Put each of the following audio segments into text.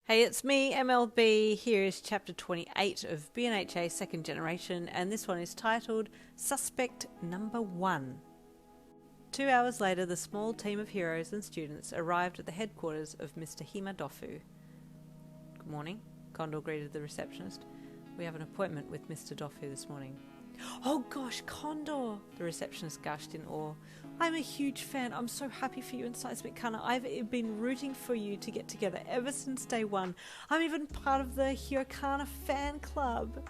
Hey, it's me, MLB. Here is chapter 28 of BNHA Second Generation, and this one is titled Suspect Number 1. 2 hours later, the small team of heroes and students arrived at the headquarters of Mr. Hima Dofu. Good morning, Condor greeted the receptionist. We have an appointment with Mr. Dofu this morning. Oh gosh, Condor, the receptionist gushed in awe. I'm a huge fan. I'm so happy for you and Seismic Kana. I've been rooting for you to get together ever since day one. I'm even part of the Hiyoko fan club.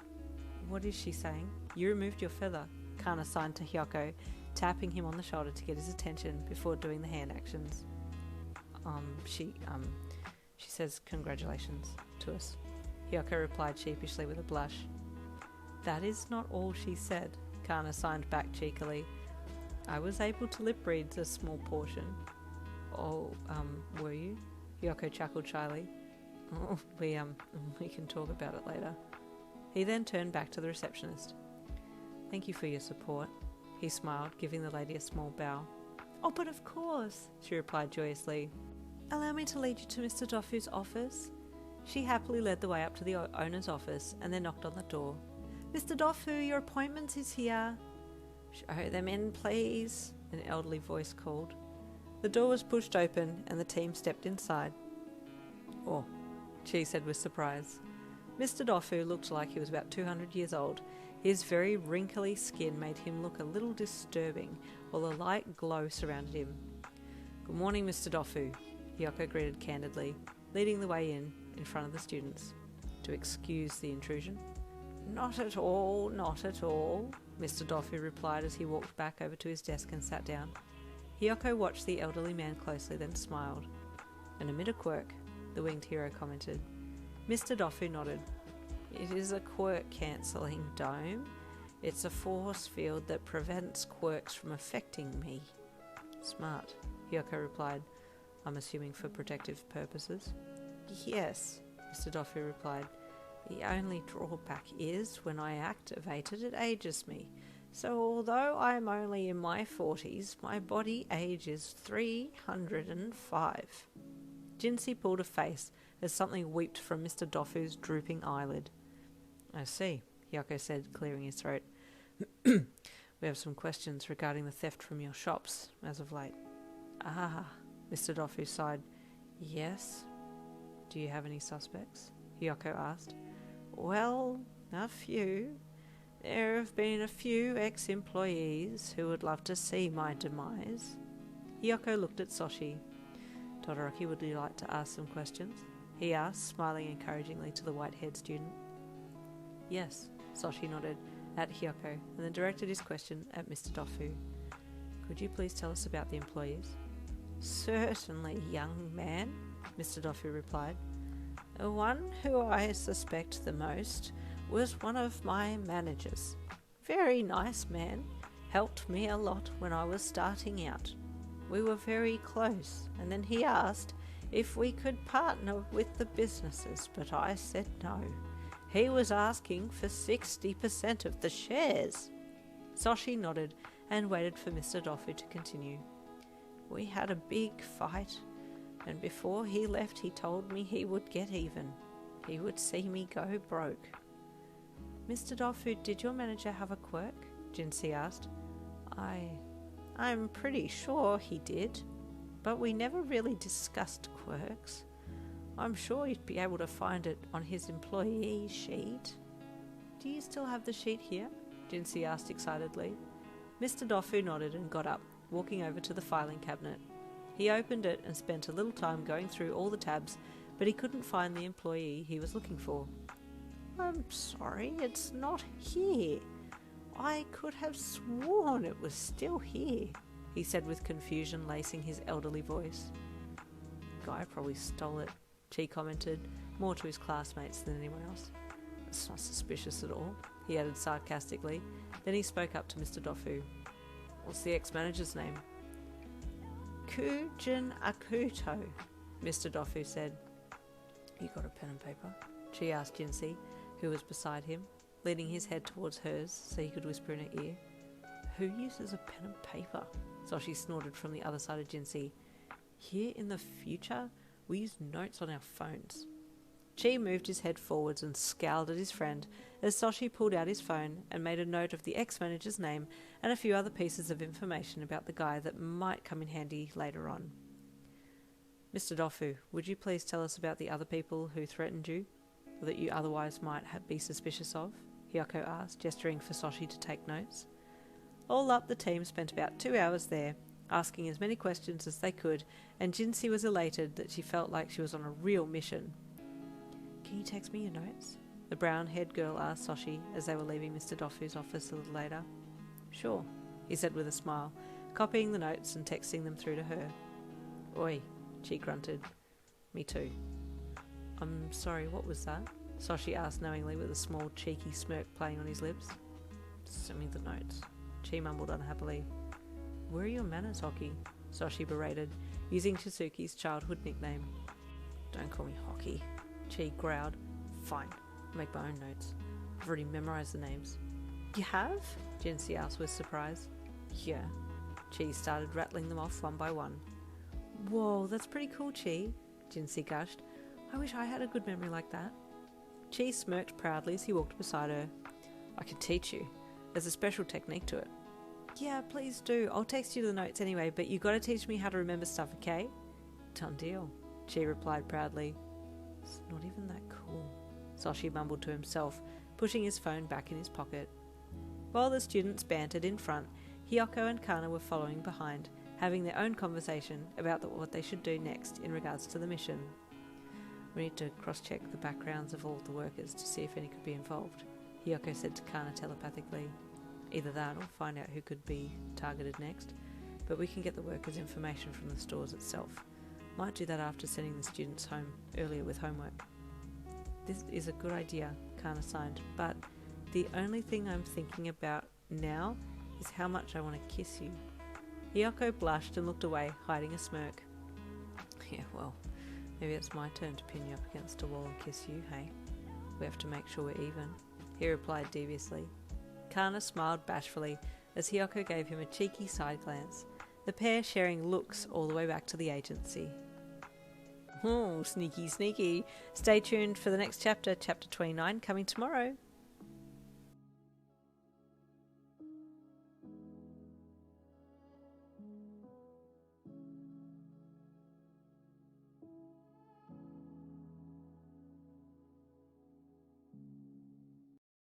What is she saying? You removed your feather, Kana signed to Hiyoko, tapping him on the shoulder to get his attention before doing the hand actions. She says congratulations to us. Hiyoko replied sheepishly with a blush. That is not all she said, Kana signed back cheekily. I was able to lip read a small portion. Oh, were you? Hiyoko chuckled shyly. Oh, we can talk about it later. He then turned back to the receptionist. Thank you for your support, he smiled, giving the lady a small bow. Oh, but of course, she replied joyously. Allow me to lead you to Mr. Dofu's office. She happily led the way up to the owner's office and then knocked on the door. Mr. Dofu, your appointment is here. Show them in, please, an elderly voice called. The door was pushed open and the team stepped inside. Oh, she said with surprise. Mr. Dofu looked like he was about 200 years old. His very wrinkly skin made him look a little disturbing, while a light glow surrounded him. Good morning, Mr. Dofu, Hiyoko greeted candidly, leading the way in front of the students. To excuse the intrusion. Not at all, not at all, Mr. Dofu replied as he walked back over to his desk and sat down. Hiyoko watched the elderly man closely, then smiled. And amid a quirk, the winged hero commented. Mr. Dofu nodded. It is a quirk-cancelling dome. It's a force field that prevents quirks from affecting me. Smart, Hiyoko replied. I'm assuming for protective purposes. Yes, Mr. Dofu replied. The only drawback is, when I activate it, it ages me. So although I'm only in my 40s, my body age is 305. Jinsei pulled a face as something weeped from Mr. Dofu's drooping eyelid. I see, Hiyoko said, clearing his throat. We have some questions regarding the theft from your shops as of late. Ah, Mr. Dofu sighed. Yes? Do you have any suspects? Hiyoko asked. Well, a few. There have been a few ex-employees who would love to see my demise. Hiyoko looked at Soshi. Todoroki, would you like to ask some questions? He asked, smiling encouragingly to the white-haired student. Yes, Soshi nodded at Hiyoko and then directed his question at Mr. Dofu. Could you please tell us about the employees? Certainly, young man, Mr. Dofu replied. The one who I suspect the most was one of my managers. Very nice man, helped me a lot when I was starting out. We were very close, and then he asked if we could partner with the businesses, but I said no. He was asking for 60% of the shares. Soshi nodded and waited for Mr. Dofu to continue. We had a big fight. And before he left, he told me he would get even. He would see me go broke. Mr. Dofu, did your manager have a quirk? Jinsei asked. I'm pretty sure he did, but we never really discussed quirks. I'm sure you'd be able to find it on his employee sheet. Do you still have the sheet here? Jinsei asked excitedly. Mr. Dofu nodded and got up, walking over to the filing cabinet. He opened it and spent a little time going through all the tabs, but he couldn't find the employee he was looking for. I'm sorry, it's not here. I could have sworn it was still here, he said with confusion lacing his elderly voice. Guy probably stole it, she commented, more to his classmates than anyone else. It's not suspicious at all, he added sarcastically. Then he spoke up to Mr. Dofu. What's the ex-manager's name? Kujin Akuto, Mr. Dofu said. You got a pen and paper? She asked Jinsei, who was beside him, leaning his head towards hers so he could whisper in her ear. Who uses a pen and paper? Soshi snorted from the other side of Jinsei. Here in the future, we use notes on our phones. Chi moved his head forwards and scowled at his friend as Soshi pulled out his phone and made a note of the ex-manager's name and a few other pieces of information about the guy that might come in handy later on. Mr. Dofu, would you please tell us about the other people who threatened you, or that you otherwise might be suspicious of? Hiyoko asked, gesturing for Soshi to take notes. All up, the team spent about 2 hours there, asking as many questions as they could, and Jinsei was elated that she felt like she was on a real mission. Can you text me your notes? The brown-haired girl asked Soshi as they were leaving Mr. Dofu's office a little later. Sure, he said with a smile, copying the notes and texting them through to her. Oi, she grunted. Me too. I'm sorry, what was that? Soshi asked knowingly with a small cheeky smirk playing on his lips. Send me the notes. Chi mumbled unhappily. Where are your manners, Hockey? Soshi berated, using Chisuki's childhood nickname. Don't call me Hockey, Chi growled. Fine, I'll make my own notes. I've already memorized the names. You have? Jinsei asked with surprise. Yeah. Chi started rattling them off one by one. Whoa, that's pretty cool, Chi, Jinsei gushed. I wish I had a good memory like that. Chi smirked proudly as he walked beside her. I can teach you. There's a special technique to it. Yeah, please do. I'll text you the notes anyway, but you gotta teach me how to remember stuff, okay? Done deal, Chi replied proudly. It's not even that cool, Soshi mumbled to himself, pushing his phone back in his pocket. While the students bantered in front, Hiyoko and Kana were following behind, having their own conversation about what they should do next in regards to the mission. We need to cross-check the backgrounds of all the workers to see if any could be involved, Hiyoko said to Kana telepathically. Either that or find out who could be targeted next, but we can get the workers' information from the stores itself. Might do that after sending the students home earlier with homework. This is a good idea, Kana signed, but the only thing I'm thinking about now is how much I want to kiss you. Hiyoko blushed and looked away, hiding a smirk. Yeah, well, maybe it's my turn to pin you up against a wall and kiss you, hey? We have to make sure we're even, he replied deviously. Kana smiled bashfully as Hiyoko gave him a cheeky side glance, the pair sharing looks all the way back to the agency. Oh, sneaky, sneaky. Stay tuned for the next chapter, chapter 29, coming tomorrow.